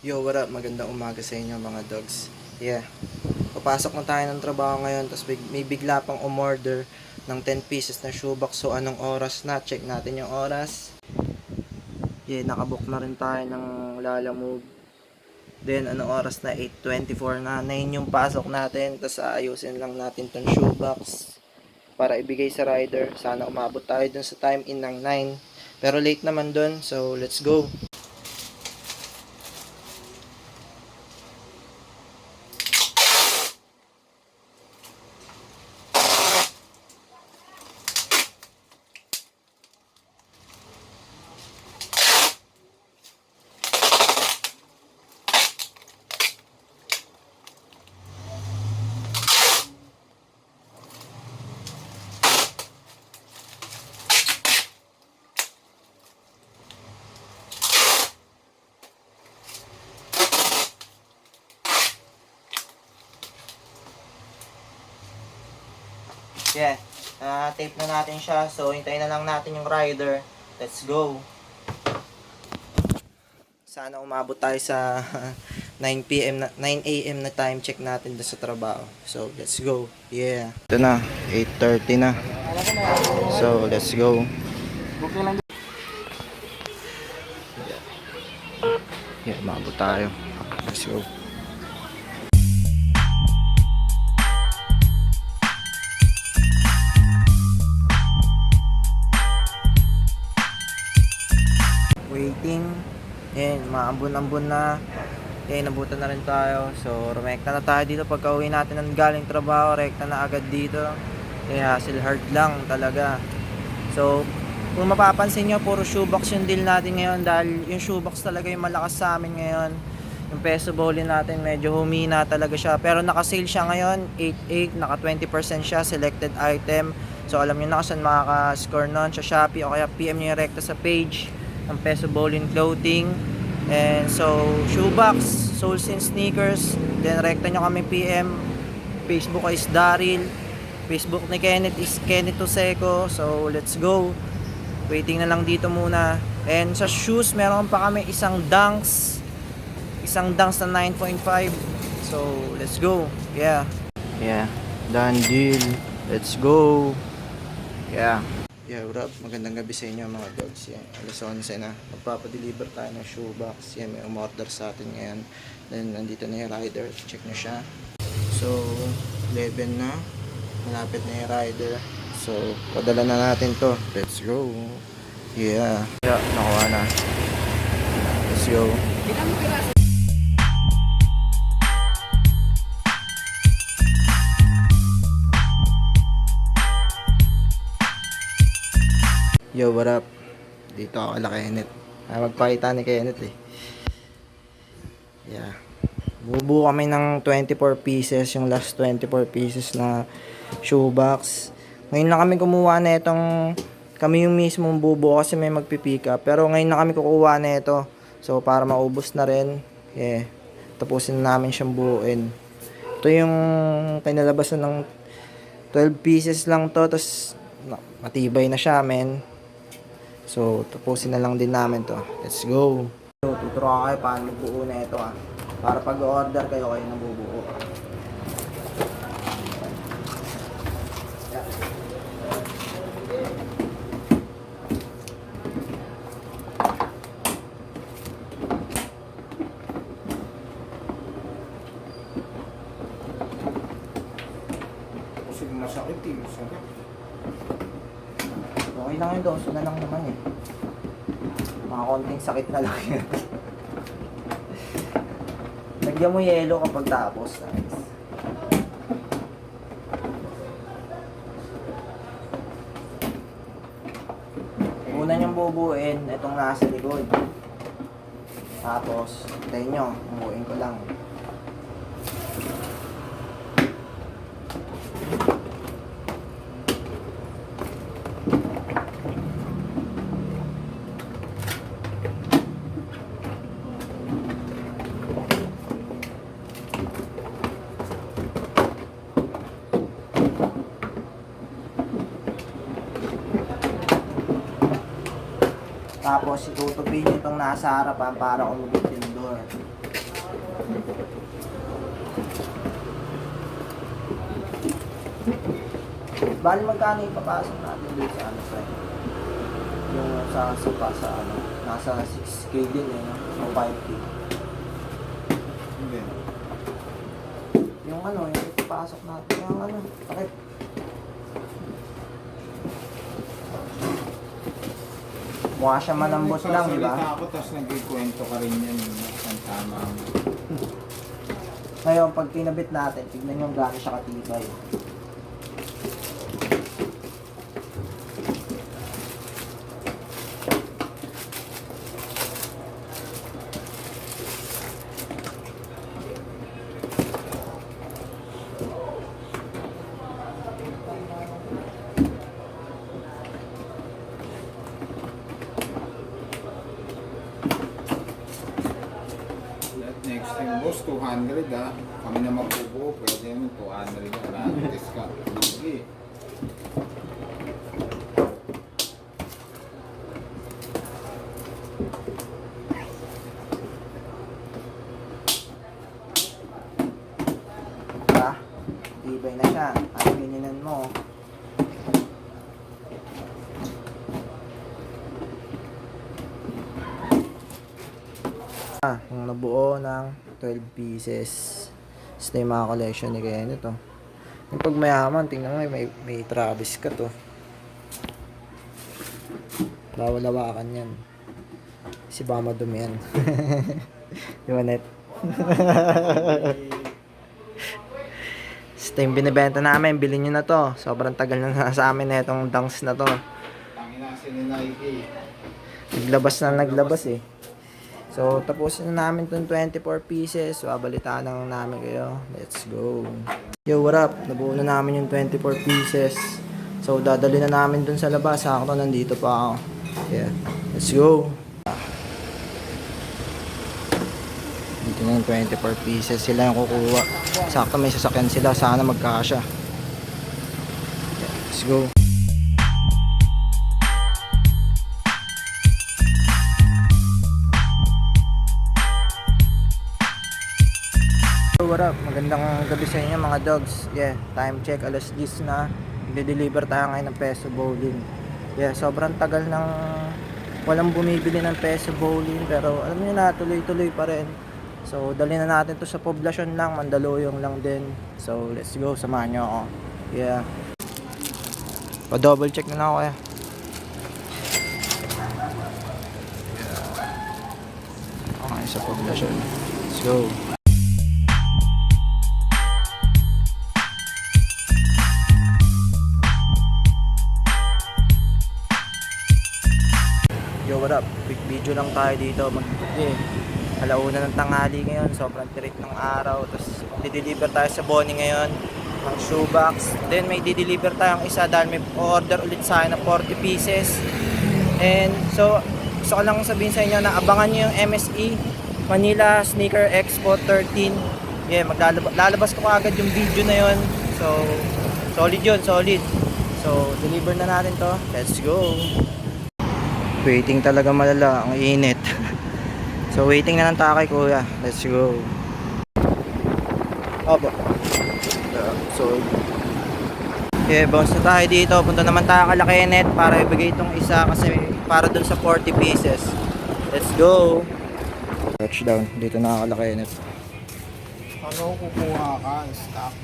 Yo, what up? Magandang umaga sa inyo mga dogs. Yeah, papasok na tayo ng trabaho ngayon, tapos may bigla pang umorder ng 10 pieces na shoebox. So anong oras na? Check natin yung oras. Yeah, nakabook na rin tayo ng Lalamove. Then anong oras na? 8:24 na. 9 yung pasok natin, tapos aayusin lang natin tong shoebox para ibigay sa rider. Sana umabot tayo dun sa time in ng 9. Pero late naman dun, so let's go. Yeah, tape na natin siya. So, hintayin na lang natin yung rider. Let's go. Sana umabot tayo sa 9 PM na 9 AM na time check natin doon sa trabaho. So, let's go. Yeah. Ito na, 8:30 na. So, let's go. Yeah, umabot tayo. Let's go. Waiting. Yan, maambon-ambon na. Yan, nabutan na rin tayo. So, rumekta na tayo dito pagka uwi natin ng galing trabaho. Rekta na agad dito. Kaya hassle hard lang talaga. So, kung mapapansin nyo, puro shoebox yung deal natin ngayon. Dahil yung shoebox talaga yung malakas sa amin ngayon. Yung peso bowling natin medyo humina talaga siya. Pero naka-sale siya ngayon. 8.8, naka 20% siya. Selected item. So, alam nyo na kung saan makaka-score nun. Sa Shopee o kaya PM nyo yung rekta sa page ang Peso Bowling Clothing. And so, shoebox, Souls and Sneakers. Then, rekta nyo kami PM. Facebook ko is Daryl. Facebook ni Kenneth is Kenneth Toseco. So, let's go. Waiting na lang dito muna. And sa shoes, meron pa kami isang Dunks. Isang Dunks na 9.5. So, let's go. Yeah. Yeah. Done deal. Let's go. Yeah. Yeah, what up? Magandang gabi sa inyo mga dogs. Yan, alas 11 na. Magpapadeliver tayo ng shoebox. Yan, may umorder sa atin ngayon. Then, nandito na yung rider. Check na siya. So, 11 na. Malapit na yung rider. So, padala na natin to. Let's go. Yeah. Yeah, nakuha na. Let's go. Yo, what up? Dito ako kala Kenneth. Magpakita ni Kenneth eh. Yeah. Bubuo kami ng 24 pieces, yung last 24 pieces na shoebox. Ngayon na kami kumuha na itong, kami yung mismong bubuo kasi may magpipick up. Pero ngayon na kami kukuha na ito. So, para maubos na rin. Yeah. Tapusin na namin siyang buuin. Ito yung kinalabasan ng 12 pieces lang to. Tapos, matibay na siya, men. So, tapusin na lang din namin to. Let's go. So, tuturo ko kayo paano magbuo na ito para pag order kayo nabubuo. Kasi masakit eh, masakit. Okay lang yun, doso na lang naman eh. Mga konting sakit na lang yun. Lagyan mo yelo kapag tapos. Nice. Una niyong bubuin, itong nasa likod. Tapos, tayo nyo, buuin ko lang. Tapos itutubin nyo itong nasa harapan para umubit yung door. Bali magkano ipapasok natin dito sa ano friend? Yung sa sopa sa ano, nasa 6K din eh, no? O 5K. Hindi. Yung ano, yung ipapasok natin, yung ano, bakit? Mukha siya malambot lang, di ba? Nagsasalita ako, tapos nagkikwento ka rin yan. Ang tama mo. Ngayon, pag kinabit natin, tignan yung gaano siya katibay. Next time, boss, 200 ah. Kami na magbubuo, pwede naman 200 na. Wala nang discount. Sige. Diba? Tibay na siya. Ang gininan mo. Yung nabuo ng 12 pieces. Ito yung mga collection ni Kenneth to. Yung pag mayaman, tingnan mo may Travis ka to. Bawal lawakan yan. Si Bama dumi yan. Di ba net? Ito yung binibenta namin, bilhin nyo na to. Sobrang tagal na sa amin na itong dunks na to. Tangina si ni Nike. Naglabas eh. So, tapusin na namin itong 24 pieces. So, abalitaan na lang namin kayo. Let's go. Yo, what up? Nabuo na namin yung 24 pieces. So, dadali na namin dun sa labas. Sakto, nandito pa ako. Yeah. Let's go. Dito na yung 24 pieces. Sila yung kukuha. Sakto, may sasakyan sila. Sana magkakasya. Yeah, let's go. What up? Magandang gabi sa inyo mga dogs. Yeah, time check, alas 10 na. I-deliver tayo ngayon ng Peso Bowling. Yeah, sobrang tagal ng walang bumibili ng Peso Bowling, pero alam niyo na, tuloy-tuloy pa rin. So, dali na natin to sa poblasyon lang, Mandaluyong lang din. So, let's go, samahan nyo ako. Yeah. Pa-double check na lang ako kaya. Yeah. Okay, sa poblasyon. Let's go. Yo, what up? Quick video lang tayo dito. Alauna ng tanghali ngayon. Sobrang tirik ng araw. Tapos, di-deliver tayo sa Bonnie ngayon. Ang shoebox. Then, may di-deliver tayong isa dahil may order ulit sa akin ng 40 pieces. And, so, gusto ko lang sabihin sa inyo na abangan nyo yung MSE Manila Sneaker Expo 13. Yeah, lalabas ko agad yung video na yon. So, solid yun, solid. So, deliver na natin to. Let's go. Waiting talaga malala, ang init. So waiting na lang tayo kay kuya. Let's go. Opo. So yeah, bounce na tayo dito. Punta naman tayo kay Kenneth para ibigay itong isa kasi para dun sa 40 pieces. Let's go. Touchdown. Dito na kay Kenneth. Ano kukuha ka? Stock.